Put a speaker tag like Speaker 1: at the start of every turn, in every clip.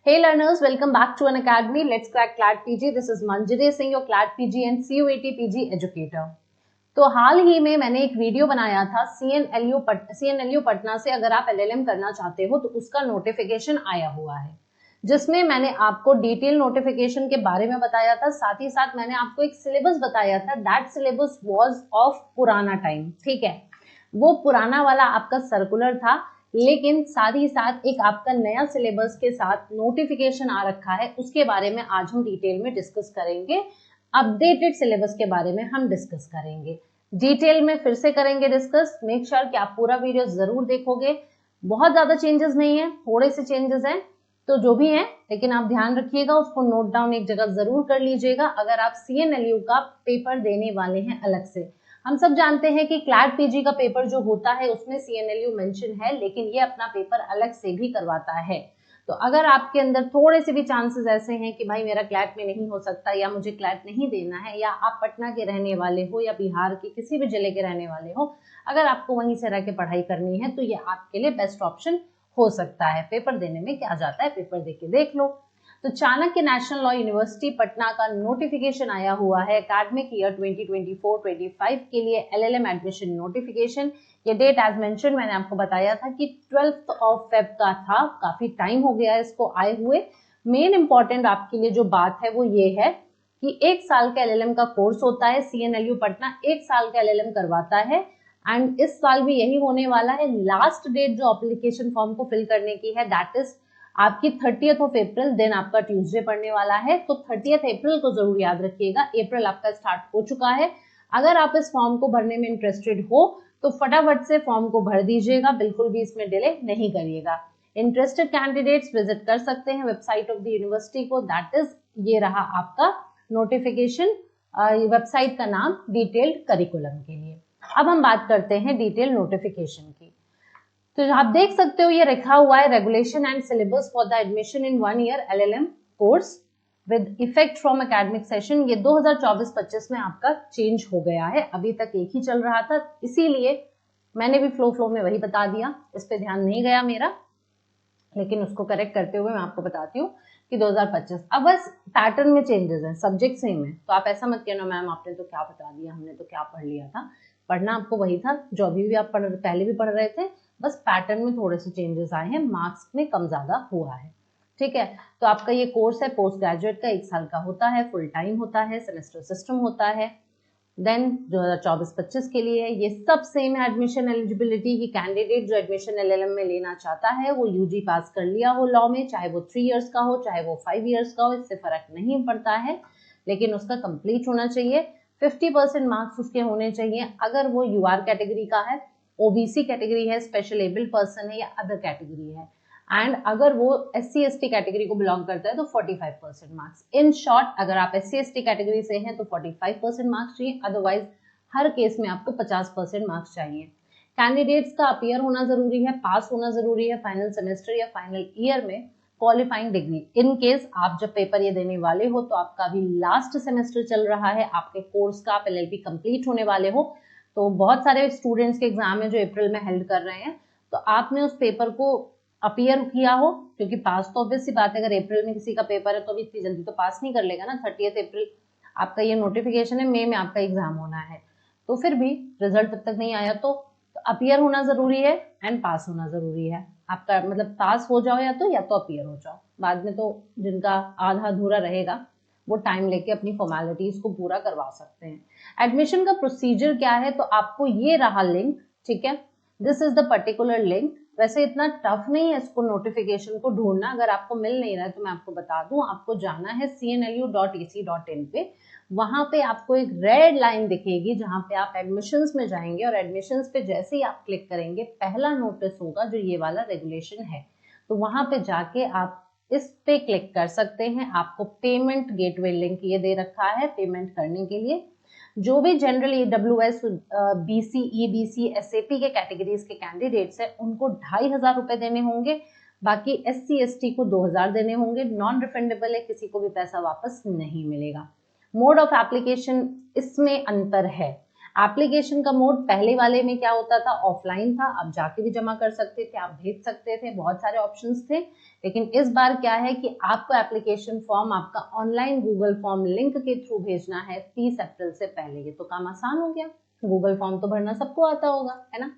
Speaker 1: Hey learners, welcome back to an academy. Let's crack CLAT PG. This is Manjari Singh, your CLAT PG and CUET PG educator. तो हाल ही में मैंने एक video बनाया था CNLU Patna से अगर आप LLM करना चाहते हो तो उसका नोटिफिकेशन आया हुआ है, जिसमें मैंने आपको डिटेल नोटिफिकेशन के बारे में बताया था। साथ ही साथ मैंने आपको एक सिलेबस बताया था। दैट सिलेबस वाज ऑफ पुराना टाइम, ठीक है। वो पुराना वाला आपका सर्कुलर था, लेकिन साथ ही साथ एक आपका नया सिलेबस के साथ नोटिफिकेशन आ रखा है। उसके बारे में आज हम डिटेल में डिस्कस करेंगे। अपडेटेड सिलेबस के बारे में हम डिस्कस करेंगे, डिटेल में फिर से करेंगे डिस्कस। मेक श्योर कि आप पूरा वीडियो जरूर देखोगे। बहुत ज्यादा चेंजेस नहीं है, थोड़े से चेंजेस हैं, तो जो भी है, लेकिन आप ध्यान रखिएगा, उसको नोट डाउन एक जगह जरूर कर लीजिएगा अगर आप CNLU का पेपर देने वाले हैं अलग से। हम सब जानते हैं कि क्लैट PG का पेपर जो होता है उसमें CNLU मेंशन है, लेकिन ये अपना पेपर अलग से भी करवाता है। तो अगर आपके अंदर थोड़े से भी चांसेस ऐसे हैं कि भाई मेरा क्लैट में नहीं हो सकता या मुझे क्लैट नहीं देना है, या आप पटना के रहने वाले हो या बिहार के किसी भी जिले के रहने वाले हो, अगर आपको वहीं से रह के पढ़ाई करनी है तो ये आपके लिए बेस्ट ऑप्शन हो सकता है। पेपर देने में क्या जाता है, पेपर देके देख लो। तो Chanakya national law university Patna का नोटिफिकेशन आया हुआ है एकेडमिक ईयर 2024-25 के लिए LLM एडमिशन नोटिफिकेशन। ये डेट एज मेंशन मैंने आपको बताया था कि 12 फेब का था। काफी टाइम हो गया इसको आए हुए। मेन इंपॉर्टेंट आपके लिए जो बात है वो ये है कि 1 साल का LLM का कोर्स होता है। CNLU पटना 1 साल का LLM करवाता है, एंड इस साल भी यही होने वाला है। लास्ट डेट जो एप्लीकेशन फॉर्म को फिल करने की है दैट इज आपकी 30th ऑफ अप्रैल, दिन आपका ट्यूसडे पड़ने वाला है। तो 30th अप्रैल को जरूर याद रखिएगा। अप्रैल आपका स्टार्ट हो चुका है। अगर आप इस फॉर्म को भरने में इंटरेस्टेड हो तो फटाफट से फॉर्म को भर दीजिएगा, बिल्कुल भी इसमें डिले नहीं करिएगा। इंटरेस्टेड कैंडिडेट्स विजिट कर सकते हैं वेबसाइट ऑफ द यूनिवर्सिटी को। दैट इज ये रहा आपका नोटिफिकेशन, वेबसाइट का नाम डिटेल्ड करिकुलम के लिए। अब हम बात करते हैं डिटेल नोटिफिकेशन की। तो आप देख सकते हो ये लिखा हुआ है regulation and syllabus for the admission in 1 year LLM course with effect from academic session. ये 2024-25 में आपका चेंज हो गया है। अभी तक एक ही चल रहा था, इसीलिए मैंने भी फ्लो में वही बता दिया, इस पे ध्यान नहीं गया मेरा, लेकिन उसको करेक्ट करते हुए मैं आपको बताती हूँ कि 2025। अब बस पैटर्न में चेंजेस हैं, सब्जेक्ट सेम है। तो आप ऐसा मत कहना मैम आपने तो क्या बता दिया, हमने तो क्या पढ़ लिया था। पढ़ना आपको वही था जो अभी भी आप पहले भी पढ़ रहे थे, बस पैटर्न में थोड़े से चेंजेस आए हैं, मार्क्स में कम ज्यादा हुआ है, ठीक है। तो आपका ये कोर्स है पोस्ट ग्रेजुएट का, 1 साल का होता है, फुल टाइम होता है, सेमेस्टर सिस्टम होता है। देन 2024-25 के लिए ये सब सेम है। एडमिशन एलिजिबिलिटी की कैंडिडेट जो एडमिशन LLM में लेना चाहता है वो UG पास कर लिया हो लॉ में, चाहे वो 3 इयर्स का हो चाहे वो 5 इयर्स का हो, इससे फर्क नहीं पड़ता है, लेकिन उसका कंप्लीट होना चाहिए। 50% मार्क्स उसके होने चाहिए। अगर वो UR कैटेगरी का है, OBC कैटेगरी है, स्पेशल एबल्ड पर्सन है या अदर कैटेगरी है, एंड अगर वो SC/ST कैटेगरी को बिलोंग करता है तो 45% मार्क्स। इन शॉर्ट अगर आप SC/ST कैटेगरी से हैं तो 45% मार्क्स चाहिए, अदरवाइज हर केस में आपको 50% मार्क्स चाहिए। कैंडिडेट्स का अपीयर होना जरूरी है, पास होना जरूरी है फाइनल सेमेस्टर या फाइनल ईयर में क्वालिफाइंग डिग्री। इन केस आप जब पेपर ये देने वाले हो तो आपका अभी लास्ट सेमेस्टर चल रहा है, आपके कोर्स का आप LLB कंप्लीट होने वाले हो, तो बहुत सारे स्टूडेंट्स के एग्जाम है जो अप्रैल में हेल्ड कर रहे हैं, तो आपने उस पेपर को अपीयर किया हो, क्योंकि पास तो ऑब्वियस सी बात है, अगर अप्रैल में किसी का पेपर है तो अभी इतनी जल्दी तो पास नहीं कर लेगा ना। 30th अप्रैल आपका ये नोटिफिकेशन है, मई में आपका एग्जाम होना है, तो फिर भी रिजल्ट तब तक नहीं आया तो अपीयर होना जरूरी है एंड पास होना जरूरी है। आपका मतलब पास हो जाओ या तो अपीयर हो जाओ। बाद में तो जिनका आधा अधूरा रहेगा वो टाइम लेके अपनी फॉर्मेलिटीज को पूरा करवा सकते हैं। एडमिशन का प्रोसीजर क्या है, तो आपको ये रहा लिंक, ठीक है, this is the particular link. वैसे इतना टफ नहीं है इसको नोटिफिकेशन को ढूंढना, अगर आपको मिल नहीं रहा है तो मैं आपको बता दूं, आपको जाना है cnlu.ac.in पे। वहां पे आपको एक रेड लाइन दिखेगी जहां पे आप एडमिशंस में जाएंगे, और एडमिशंस पे जैसे ही आप क्लिक करेंगे पहला नोटिस होगा जो ये वाला रेगुलेशन है, तो वहां पे जाके आप इस पे क्लिक कर सकते हैं। आपको पेमेंट गेटवे लिंक ये दे रखा है पेमेंट करने के लिए। जो भी general AWS, BC, EBC, SAP के कैटेगरीज के कैंडिडेट्स हैं उनको 2500 रुपए देने होंगे, बाकी SC/ST को 2000 देने होंगे। नॉन रिफंडेबल है, किसी को भी पैसा वापस नहीं मिलेगा। मोड ऑफ एप्लीकेशन इसमें अंतर है। एप्लीकेशन का मोड पहले वाले में क्या होता था, ऑफलाइन था, आप जाके भी जमा कर सकते थे, आप भेज सकते थे, बहुत सारे ऑप्शंस थे। लेकिन इस बार क्या है कि आपको एप्लीकेशन फॉर्म आपका ऑनलाइन गूगल फॉर्म लिंक के थ्रू भेजना है 30 अप्रैल से पहले। ये तो काम आसान हो गया, गूगल फॉर्म तो भरना सबको आता होगा, है ना।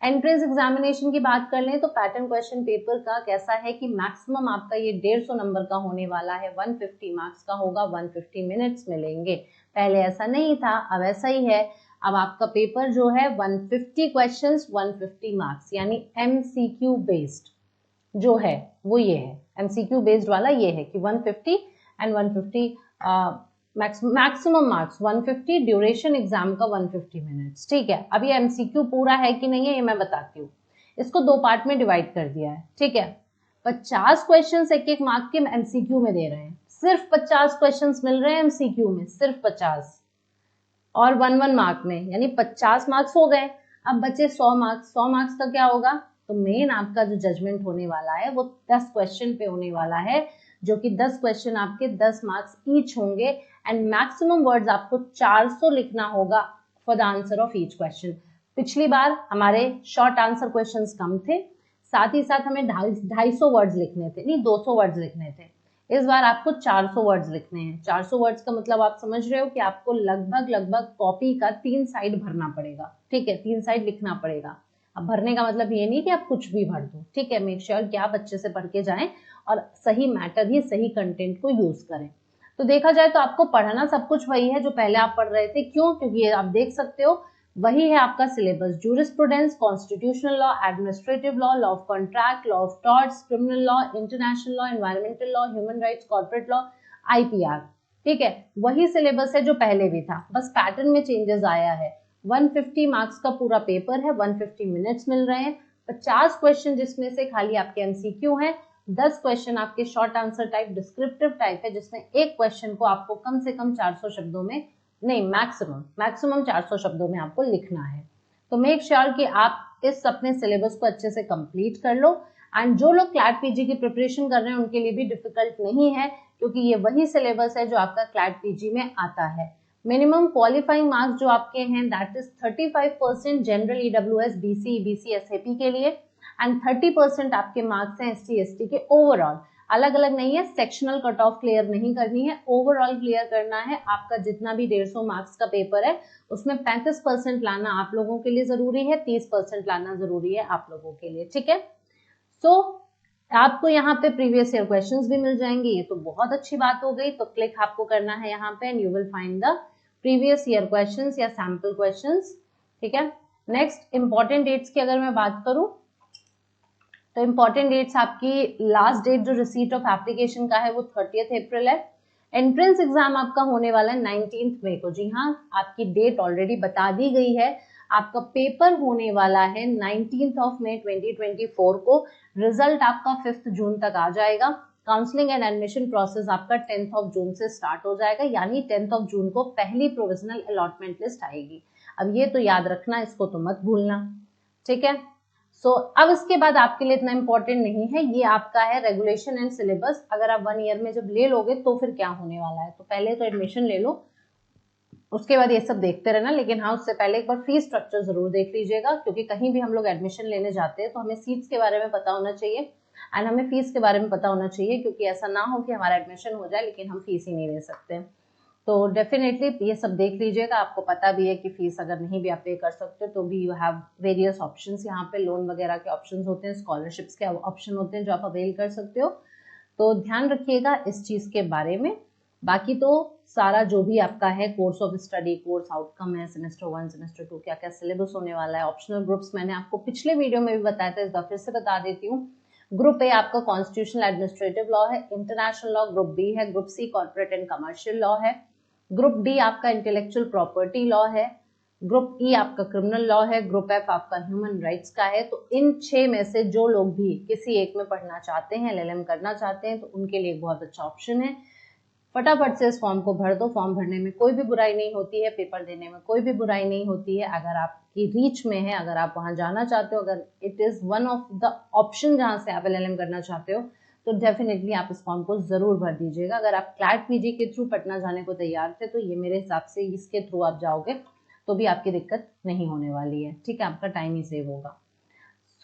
Speaker 1: एंट्रेंस एग्जामिनेशन की बात कर लें तो पैटर्न क्वेश्चन पेपर का कैसा है कि मैक्सिमम आपका ये 150 नंबर का होने वाला है, 150 मार्क्स का होगा, 150 मिनट्स मिलेंगे। पहले ऐसा नहीं था, अब ऐसा ही है। अब आपका पेपर जो है 150 क्वेश्चंस 150 मार्क्स, यानी एमसीक्यू बेस्ड जो है वो ये है, एमसीक्यू बेस्ड वाला ये है कि 150 and 150 maximum marks 150, duration exam का 150 मिनट्स। ठीक है, अब ये एमसीक्यू पूरा है कि नहीं है ये मैं बताती हूँ। इसको 2 पार्ट में डिवाइड कर दिया है। ठीक है, 50 क्वेश्चंस एक एक मार्क के एमसीक्यू में दे रहे हैं, सिर्फ 50 क्वेश्चंस मिल रहे हैं एमसीक्यू में, सिर्फ 50 और 1 मार्क में, यानी 50 मार्क्स हो गए। अब बचे 100 मार्क्स। 100 मार्क्स का क्या होगा, तो मेन आपका जो जजमेंट होने वाला है वो 10 क्वेश्चन पे होने वाला है, जो कि 10 क्वेश्चन आपके 10 मार्क्स ईच होंगे एंड मैक्सिमम वर्ड्स आपको 400 लिखना होगा for the answer of each question. पिछली बार हमारे शॉर्ट आंसर क्वेश्चंस कम थे, साथ ही साथ हमें 250 वर्ड्स लिखने थे, नहीं 200 वर्ड्स लिखने थे। इस बार आपको 400 वर्ड्स लिखने हैं। 400 वर्ड्स का मतलब आप समझ रहे हो कि आपको लगभग कॉपी का 3 साइड भरना पड़ेगा। ठीक है, 3 साइड लिखना पड़ेगा। अब भरने का मतलब ये नहीं कि आप कुछ भी भर दो। ठीक है, मेक श्योर कि आप अच्छे से पढ़ के जाएं और सही मैटर ही सही कंटेंट को यूज करें। तो देखा जाए तो आपको पढ़ना सब कुछ वही है जो पहले आप पढ़ रहे थे। क्यों? क्योंकि आप देख सकते हो वही है आपका syllabus, jurisprudence, constitutional law, administrative law, law of contract, law of torts, criminal law, international law, environmental law, human rights, corporate law, IPR. ठीक है, वही सिलेबस है जो पहले भी था, बस पैटर्न में चेंजेस आया है। 150 मार्क्स का पूरा पेपर है, 150 मिनट्स मिल रहे हैं, 50 क्वेश्चन जिसमें से खाली आपके एमसीक्यू हैं, 10 क्वेश्चन आपके short answer type descriptive type है, जिसमें एक क्वेश्चन को आपको कम से कम 400 शब्दों में, नहीं मैक्सिमम 400 शब्दों में आपको लिखना है। तो मेक श्योर कि आप इस अपने सिलेबस को अच्छे से कंप्लीट कर लो। एंड जो लोग क्लैट पीजी की प्रिपरेशन कर रहे हैं उनके लिए भी डिफिकल्ट नहीं है, क्योंकि ये वही सिलेबस है जो आपका क्लैट पीजी में आता है। मिनिमम क्वालिफाइंग मार्क्स जो आपके हैं that is 35% general EWS, BC, EBC, SAP के लिए एंड 30% आपके मार्क्स हैं एसटी, एसटी के ओवरऑल। अलग अलग नहीं है, सेक्शनल कट ऑफ क्लियर नहीं करनी है, ओवरऑल क्लियर करना है। आपका जितना भी 150 मार्क्स का पेपर है उसमें 35% लाना आप लोगों के लिए जरूरी है, 30% लाना जरूरी है आप लोगों के लिए। ठीक है, सो आपको यहाँ पे प्रीवियस ईयर क्वेश्चंस भी मिल जाएंगे, ये तो बहुत अच्छी बात हो गई। तो क्लिक आपको करना है यहाँ पे and you will find the previous year questions या सैम्पल क्वेश्चंस। ठीक है, नेक्स्ट इंपॉर्टेंट डेट्स की अगर मैं बात करूं तो इंपॉर्टेंट डेट्स आपकी लास्ट डेट जो रिसीट ऑफ एप्लीकेशन का है वो 30 अप्रैल है। एंट्रेंस एग्जाम आपका होने वाला है 19 मई को। जी हाँ, आपकी डेट ऑलरेडी बता दी गई है। आपका पेपर होने वाला है 19 मई 2024 को। रिजल्ट आपका 5 जून तक आ जाएगा। काउंसलिंग एंड एडमिशन प्रोसेस आपका 10 जून से स्टार्ट हो जाएगा, यानी 10 जून को पहली प्रोविजनल अलॉटमेंट लिस्ट आएगी। अब ये तो याद रखना, इसको तो मत भूलना। ठीक है, अब इसके बाद आपके लिए इतना इंपॉर्टेंट नहीं है, ये आपका है रेगुलेशन एंड सिलेबस। अगर आप 1 ईयर में जब ले लोगे तो फिर क्या होने वाला है, तो पहले तो एडमिशन ले लो, उसके बाद ये सब देखते रहना। लेकिन हाँ, उससे पहले एक बार फीस स्ट्रक्चर जरूर देख लीजिएगा, क्योंकि कहीं भी हम लोग एडमिशन लेने जाते हैं तो हमें सीट्स के बारे में पता होना चाहिए एंड हमें फीस के बारे में पता होना चाहिए, क्योंकि ऐसा ना हो कि हमारा एडमिशन हो जाए लेकिन हम फीस ही नहीं दे सकते। तो डेफिनेटली ये सब देख लीजिएगा। आपको पता भी है कि फीस अगर नहीं भी आप पे कर सकते तो भी यू हैव वेरियस ऑप्शंस, यहाँ पे लोन वगैरह के ऑप्शंस होते हैं, स्कॉलरशिप्स के ऑप्शन होते हैं जो आप अवेल कर सकते हो। तो ध्यान रखिएगा इस चीज के बारे में। बाकी तो सारा जो भी आपका है course of study, course outcome है, सेमेस्टर 1 सेमेस्टर 2 क्या क्या सिलेबस होने वाला है, ऑप्शनल ग्रुप्स मैंने आपको पिछले वीडियो में भी बताया था, इस बार फिर से बता देती हूँ। ग्रुप ए आपका कॉन्स्टिट्यूशनल एडमिनिस्ट्रेटिव लॉ है, इंटरनेशनल लॉ ग्रुप बी है, group C corporate and commercial law है, ग्रुप डी आपका इंटेलेक्चुअल प्रॉपर्टी लॉ है, ग्रुप ई आपका क्रिमिनल लॉ है, ग्रुप एफ आपका ह्यूमन राइट्स का है। तो इन 6 में से जो लोग भी किसी एक में पढ़ना चाहते हैं, एलएलएम करना चाहते हैं, तो उनके लिए बहुत अच्छा ऑप्शन है। फटाफट से इस फॉर्म को भर दो। फॉर्म भरने में कोई भी बुराई नहीं होती है, पेपर देने में कोई भी बुराई नहीं होती है। अगर आपकी रीच में है, अगर आप वहां जाना चाहते हो, अगर it is one of the option जहां से आप एलएलएम करना चाहते हो, तो डेफिनेटली आप इस फॉर्म को जरूर भर दीजिएगा। अगर आप क्लैट पीजी के थ्रू पटना जाने को तैयार थे तो ये मेरे हिसाब से इसके थ्रू आप जाओगे तो भी आपकी दिक्कत नहीं होने वाली है, ठीक है, आपका टाइम ही सेव होगा।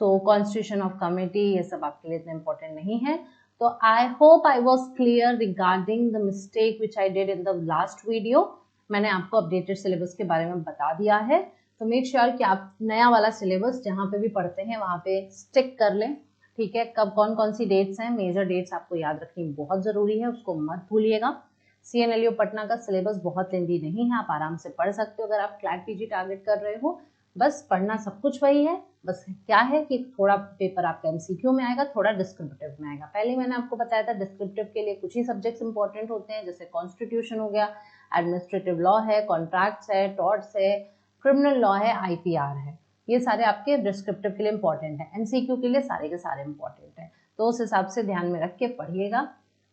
Speaker 1: सो कॉन्स्टिट्यूशन ऑफ कमिटी ये सब आपके लिए इतना इंपॉर्टेंट नहीं है। तो I hope I was clear regarding the mistake which I did in the last video. मैंने आपको अपडेटेड सिलेबस के बारे में बता दिया है, तो मेक श्योर कि आप नया वाला सिलेबस जहाँ पे भी पढ़ते हैं वहाँ पे स्टिक कर लें, ठीक है। कब कौन कौन सी डेट्स हैं, मेजर डेट्स आपको याद रखनी बहुत ज़रूरी है, उसको मत भूलिएगा। CNLU पटना का सिलेबस बहुत लेंदी नहीं है, आप आराम से पढ़ सकते हो अगर आप क्लैट PG टारगेट कर रहे हो। बस पढ़ना सब कुछ वही है, बस क्या है कि थोड़ा पेपर आपका MCQ में आएगा, थोड़ा डिस्क्रिप्टिव में आएगा। पहले मैंने आपको बताया था डिस्क्रिप्टिव के लिए कुछ ही सब्जेक्ट्स इंपॉर्टेंट होते हैं, जैसे कॉन्स्टिट्यूशन हो गया, एडमिनिस्ट्रेटिव लॉ है, कॉन्ट्रैक्ट्स है, टॉर्ट्स है, क्रिमिनल लॉ है, IPR है, ये सारे आपके डिस्क्रिप्टिव के लिए इंपॉर्टेंट है। MCQ के लिए सारे के सारे इंपॉर्टेंट है, तो उस हिसाब से ध्यान में रख के पढ़िएगा।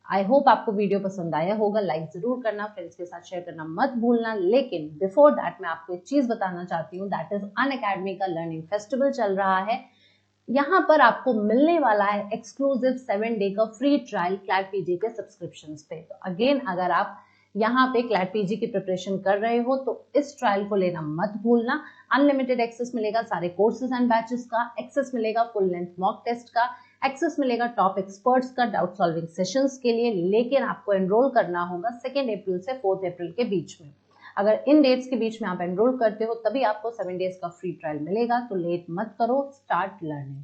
Speaker 1: आई होप आपको वीडियो पसंद आया होगा, लाइक जरूर करना, फ्रेंड्स के साथ शेयर करना मत भूलना। लेकिन बिफोर दैट मैं आपको एक चीज बताना चाहती हूँ, दैट इज अनअकैडमी का लर्निंग फेस्टिवल चल रहा है। यहाँ पर आपको मिलने वाला है एक्सक्लूसिव 7 डे का फ्री ट्रायल क्लैट PG के सब्सक्रिप्शन पे। तो अगेन अगर आप यहाँ पे क्लैट PG की प्रिपरेशन कर रहे हो तो इस ट्रायल को लेना मत भूलना। अनलिमिटेड एक्सेस मिलेगा सारे कोर्सेज एंड बैचेस का, एक्सेस मिलेगा फुल लेंथ मॉक टेस्ट का, एक्सेस मिलेगा टॉप एक्सपर्ट्स का डाउट सॉल्विंग सेशंस के लिए। लेकिन आपको एनरोल करना होगा 2 अप्रैल से 4 अप्रैल के बीच में। अगर इन डेट्स के बीच में आप एनरोल करते हो तभी आपको 7 डेज का फ्री ट्रायल मिलेगा, तो लेट मत करो, स्टार्ट लर्निंग।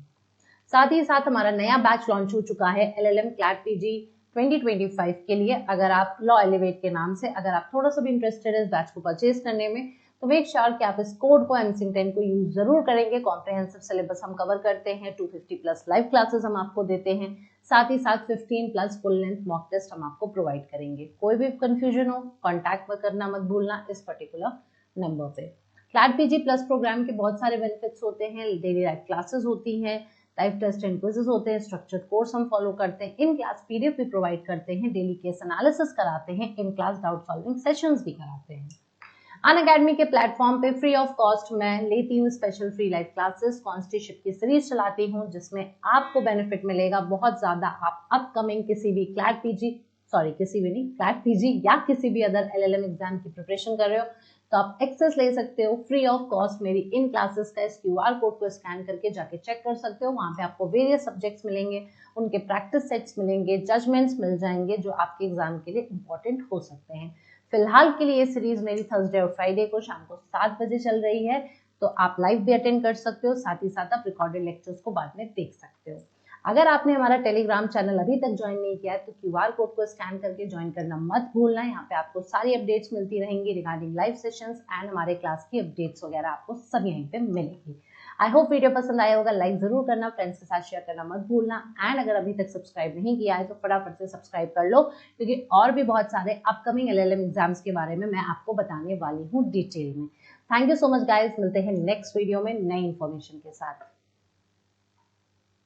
Speaker 1: साथ ही साथ हमारा नया बैच लॉन्च हो चुका है LLM क्लैट PG 2025 के लिए। अगर आप लॉ एलिवेट के नाम से अगर आप थोड़ा सा भी इंटरेस्टेड है इस बैच को परचेज करने में, तो मेक श्योर कि आप इस कोड को MSIM10 को यूज जरूर करेंगे। कॉम्प्रिहेंसिव सिलेबस हम कवर करते हैं, 250+ लाइव क्लासेस हम आपको देते हैं, साथ ही साथ 15+ फुल लेंथ मॉक टेस्ट हम आपको प्रोवाइड करेंगे। कोई भी कंफ्यूजन हो कॉन्टैक्ट करना मत भूलना इस पर्टिकुलर नंबर पे। क्लैट PG प्लस प्रोग्राम के बहुत सारे बेनिफिट्स होते हैं, डेली लाइव क्लासेस होती हैं, लाइव टेस्ट एंड क्विजेस होते हैं, स्ट्रक्चर्ड कोर्स हम फॉलो करते हैं, इन क्लास PDF भी प्रोवाइड करते हैं, डेली केस एनालिसिस कराते हैं, in class doubt solving sessions भी कराते हैं। अनअकैडमी के प्लेटफॉर्म पे फ्री ऑफ कॉस्ट मैं लेती हूँ स्पेशल फ्री लाइव क्लासेस, कॉन्स्टिट्यूशिप की सीरीज चलाती हूँ जिसमें आपको बेनिफिट मिलेगा बहुत ज्यादा। आप अपकमिंग किसी भी क्लैट PG या किसी भी अदर LLM एग्जाम की प्रिपरेशन कर रहे हो तो आप एक्सेस ले सकते हो फ्री ऑफ कॉस्ट मेरी इन क्लासेस का। इस QR कोड को स्कैन करके जाके चेक कर सकते हो, वहां पे आपको वेरियस सब्जेक्ट्स मिलेंगे, उनके प्रैक्टिस सेट्स मिलेंगे, जजमेंट्स मिल जाएंगे जो आपके एग्जाम के लिए इंपॉर्टेंट हो सकते हैं। फिलहाल के लिए ये सीरीज मेरी थर्सडे और फ्राइडे को शाम को 7 बजे चल रही है, तो आप लाइव भी अटेंड कर सकते हो, साथ ही साथ आप रिकॉर्डेड लेक्चर्स को बाद में देख सकते हो। अगर आपने हमारा टेलीग्राम चैनल अभी तक ज्वाइन नहीं किया है तो QR कोड को स्कैन करके ज्वाइन करना मत भूलना। यहाँ पे आपको सारी अपडेट्स मिलती रहेंगी रिगार्डिंग लाइव सेशंस एंड हमारे क्लास की अपडेट्स वगैरह आपको सब यहीं पे मिलेंगी। आई होप वीडियो पसंद आया होगा, लाइक जरूर करना, फ्रेंड्स के साथ शेयर करना मत भूलना। एंड अगर अभी तक सब्सक्राइब नहीं किया है तो फटाफट से सब्सक्राइब कर लो, क्योंकि और भी बहुत सारे अपकमिंग LLM एग्जाम्स के बारे में मैं आपको बताने वाली हूँ डिटेल में। Thank you so much guys, मिलते हैं नेक्स्ट वीडियो में नई इन्फॉर्मेशन के साथ।